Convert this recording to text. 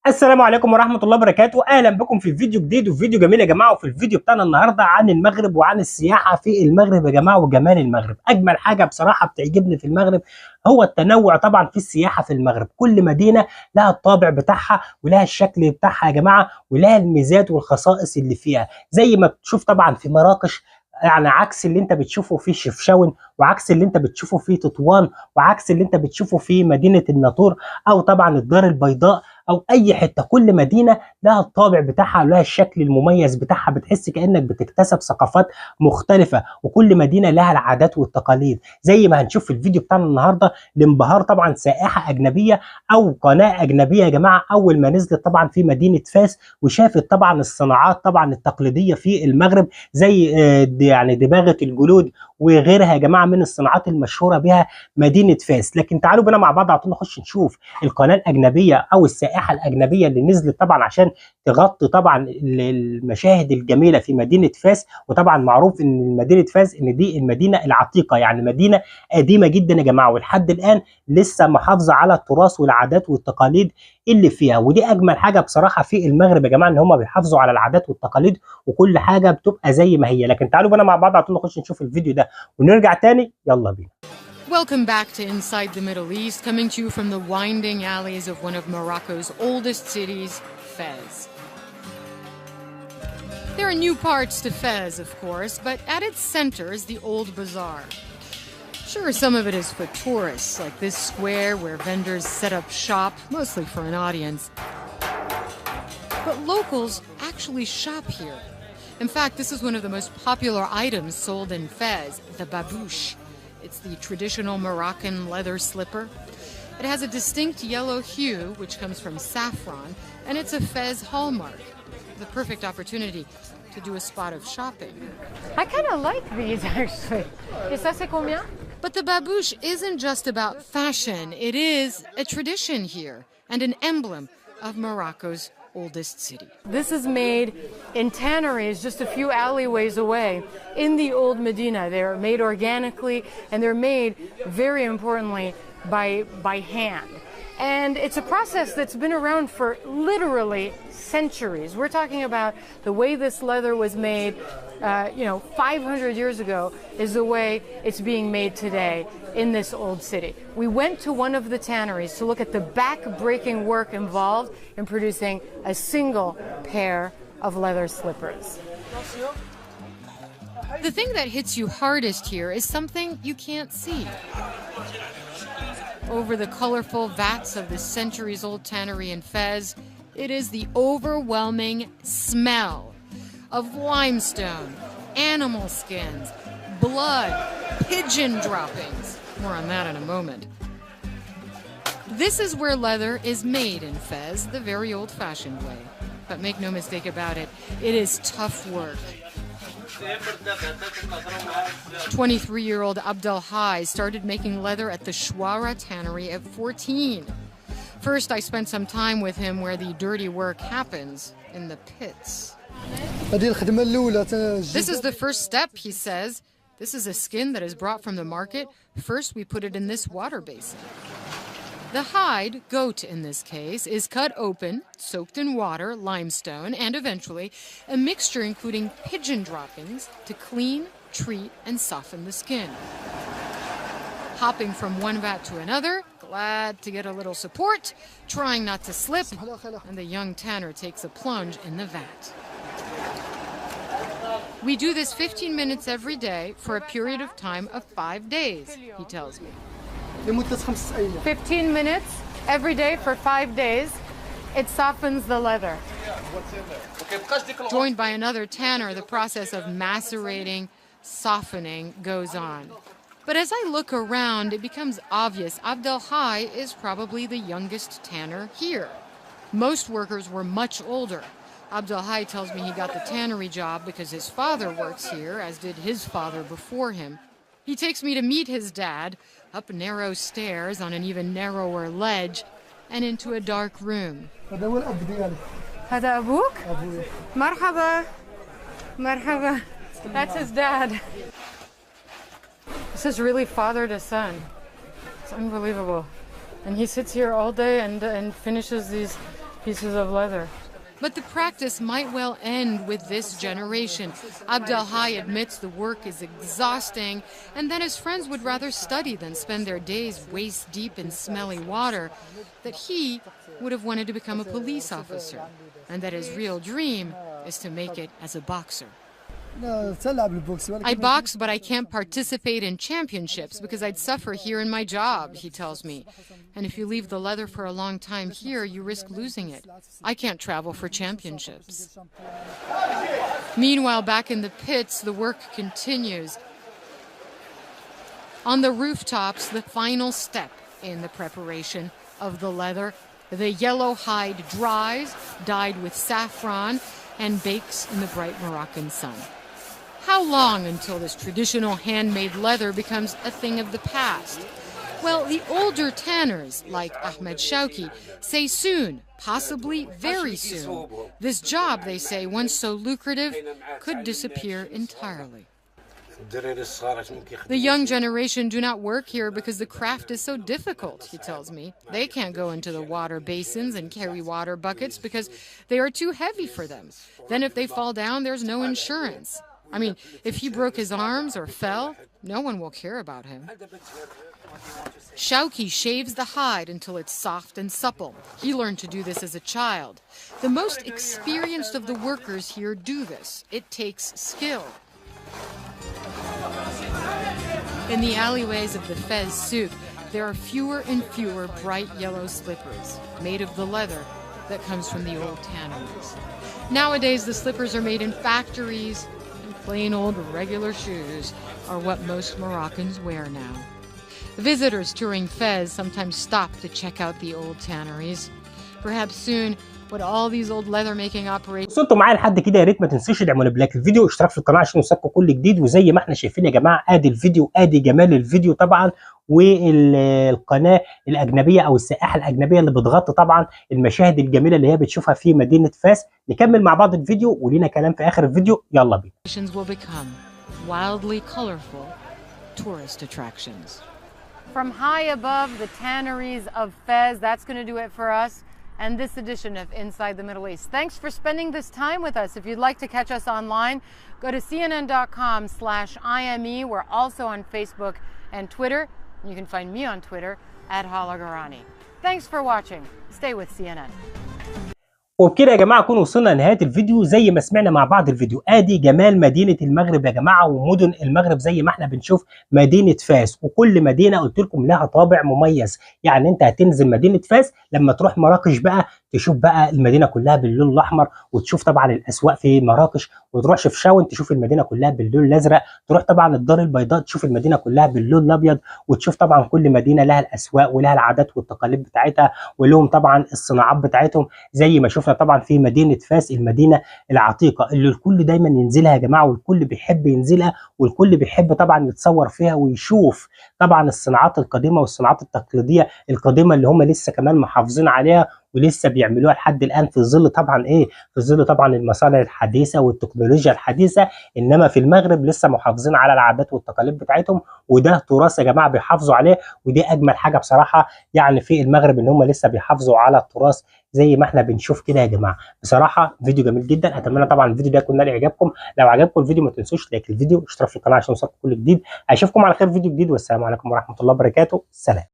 السلام عليكم ورحمة الله وبركاته. أهلا بكم في فيديو جديد وفي فيديو جميل يا جماعة. وفي الفيديو بتاعنا النهاردة عن المغرب وعن السياحة في المغرب يا جماعة وجمال المغرب. أجمل حاجة بصراحة بتعجبني في المغرب هو التنوع طبعا في السياحة في المغرب. كل مدينة لها الطابع بتاعها ولها الشكل بتاعها يا جماعة، ولها الميزات والخصائص اللي فيها. زي ما بتشوف طبعا في مراكش، يعني عكس اللي انت بتشوفه في شفشاون، وعكس اللي انت بتشوفه في تطوان، وعكس اللي انت بتشوفه في مدينة الناطور، او طبعا الدار البيضاء، او اي حته. كل مدينه لها الطابع بتاعها ولها الشكل المميز بتاعها، بتحس كانك بتكتسب ثقافات مختلفه. وكل مدينه لها العادات والتقاليد، زي ما هنشوف في الفيديو بتاعنا النهارده. لانبهار طبعا سائحه اجنبيه او قناه اجنبيه يا جماعه، اول ما نزلت طبعا في مدينه فاس، وشافت طبعا الصناعات طبعا التقليديه في المغرب، زي يعني دباغه الجلود وغيرها يا جماعه من الصناعات المشهوره بها مدينه فاس. لكن تعالوا بينا مع بعض على طول نخش نشوف القناه الاجنبيه او السائحه الاجنبيه اللي نزلت طبعا عشان تغطي طبعا المشاهد الجميله في مدينه فاس. وطبعا معروف ان مدينه فاس ان دي المدينه العتيقه، يعني مدينه قديمه جدا يا جماعه، ولحد الان لسه محافظه على التراث والعادات والتقاليد اللي فيها. ودي اجمل حاجه بصراحه في المغرب يا جماعه، ان هم بيحافظوا على العادات والتقاليد وكل حاجه بتبقى زي ما هي. لكن تعالوا بينا مع بعض على طول نخش نشوف الفيديو ده ونرجع تاني. يلا بينا. Welcome back to Inside the Middle East, coming to you from the winding alleys of one of Morocco's oldest cities, Fez. There are new parts to Fez, of course, but at its center is the old bazaar. Sure, some of it is for tourists, like this square where vendors set up shop, mostly for an audience. But locals actually shop here. In fact, this is one of the most popular items sold in Fez, the babouche. It's the traditional Moroccan leather slipper. It has a distinct yellow hue, which comes from saffron, and it's a Fez hallmark. The perfect opportunity to do a spot of shopping. I kind of like these, actually. Et ça, c'est combien? But the babouche isn't just about fashion. It is a tradition here and an emblem of Morocco's oldest city. This is made in tanneries just a few alleyways away in the old Medina. They're made organically, and they're made, very importantly, by hand. And it's a process that's been around for literally centuries. We're talking about the way this leather was made, 500 years ago is the way it's being made today in this old city. We went to one of the tanneries to look at the back-breaking work involved in producing a single pair of leather slippers. The thing that hits you hardest here is something you can't see. Over the colorful vats of the centuries-old tannery in Fez, it is the overwhelming smell of limestone, animal skins, blood, pigeon droppings. More on that in a moment. This is where leather is made in Fez, the very old-fashioned way. But make no mistake about it, it is tough work. 23-year-old Abdelhai started making leather at the Shwara tannery at 14. First, I spent some time with him where the dirty work happens, in the pits. This is the first step, he says. This is a skin that is brought from the market. First, we put it in this water basin. The hide, goat in this case, is cut open, soaked in water, limestone, and eventually a mixture including pigeon droppings to clean, treat, and soften the skin. Hopping from one vat to another, glad to get a little support, trying not to slip, and the young tanner takes a plunge in the vat. We do this 15 minutes every day for a period of time of 5 days, he tells me. 15 minutes every day for 5 days. It softens the leather. Joined by another tanner, the process of macerating, softening goes on. But as I look around, it becomes obvious Abdelhai is probably the youngest tanner here. Most workers were much older. Abdelhai tells me he got the tannery job because his father works here, as did his father before him. He takes me to meet his dad, up narrow stairs on an even narrower ledge, and into a dark room. هذا أبوك؟ مرحبا. مرحبا. That's his dad. This is really father to son. It's unbelievable. And he sits here all day and finishes these pieces of leather. But the practice might well end with this generation. Abdelhai admits the work is exhausting, and that his friends would rather study than spend their days waist deep in smelly water, that he would have wanted to become a police officer, and that his real dream is to make it as a boxer. I box, but I can't participate in championships because I'd suffer here in my job, he tells me. And if you leave the leather for a long time here, you risk losing it. I can't travel for championships. Meanwhile, back in the pits, the work continues. On the rooftops, the final step in the preparation of the leather, the yellow hide dries, dyed with saffron, and bakes in the bright Moroccan sun. How long until this traditional handmade leather becomes a thing of the past? Well, the older tanners, like Ahmed Shawki, say soon, possibly very soon. This job, they say, once so lucrative, could disappear entirely. The young generation do not work here because the craft is so difficult, he tells me. They can't go into the water basins and carry water buckets because they are too heavy for them. Then if they fall down, there's no insurance. I mean, if he broke his arms or fell, no one will care about him. Shawki shaves the hide until it's soft and supple. He learned to do this as a child. The most experienced of the workers here do this. It takes skill. In the alleyways of the Fez souk, there are fewer and fewer bright yellow slippers made of the leather that comes from the old tanneries. Nowadays, the slippers are made in factories, and plain old regular shoes are what most Moroccans wear now. Visitors touring Fez sometimes stop to check out the old tanneries. Perhaps soon, what all these old leather making operations. وصلتوا معايا لحد كده، يا ريت ما تنسوش تدعموا لايك الفيديو، اشتراك في القناه عشان يوصلكم كل جديد. وزي ما احنا شايفين يا جماعه، ادي الفيديو، ادي جمال الفيديو طبعا، والقناه الاجنبيه او السائحه الاجنبيه اللي بتغطي طبعا المشاهد الجميله اللي هي بتشوفها في مدينه فاس. نكمل مع بعض الفيديو ولينا كلام في اخر الفيديو، يلا بينا. will become wildly colorful tourist attractions. From high above the tanneries of Fez, that's going to do it for us and this edition of Inside the Middle East. Thanks for spending this time with us. If you'd like to catch us online, go to cnn.com/IME. We're also on Facebook and Twitter. You can find me on Twitter @Halagarani. Thanks for watching. Stay with CNN. وبكده يا جماعه نكون وصلنا لنهايه الفيديو. زي ما سمعنا مع بعض الفيديو، ادي جمال مدينه المغرب يا جماعه ومدن المغرب زي ما احنا بنشوف مدينه فاس. وكل مدينه قلت لكم لها طابع مميز. يعني انت هتنزل مدينه فاس، لما تروح مراكش بقى تشوف بقى المدينه كلها باللون الاحمر، وتشوف طبعا الاسواق في مراكش، وتروح شفشاون تشوف المدينه كلها باللون الازرق، تروح طبعا الدار البيضاء تشوف المدينه كلها باللون الابيض، وتشوف طبعا كل مدينه لها الاسواق ولها العادات والتقاليد بتاعتها، ولهم طبعا الصناعات بتاعتهم زي ما شفنا طبعا في مدينه فاس، المدينه العتيقه اللي الكل دايما ينزلها يا جماعه، والكل بيحب ينزلها، والكل بيحب طبعا يتصور فيها ويشوف طبعا الصناعات القديمه والصناعات التقليديه القديمه اللي هم لسه كمان محافظين عليها ولسه بيعملوها لحد الان، في ظل طبعا ايه؟ في ظل طبعا المصانع الحديثه والتكنولوجيا الحديثه. انما في المغرب لسه محافظين على العادات والتقاليد بتاعتهم، وده تراث يا جماعه بيحافظوا عليه، ودي اجمل حاجه بصراحه يعني في المغرب، ان هم لسه بيحافظوا على التراث زي ما احنا بنشوف كده يا جماعه. بصراحه فيديو جميل جدا، اتمنى طبعا الفيديو ده يكون نال اعجابكم. لو عجبكم الفيديو ما تنسوش لايك الفيديو واشتراك في القناه عشان يوصلكم كل جديد. اشوفكم على خير فيديو جديد، والسلام عليكم ورحمه الله وبركاته. سلام.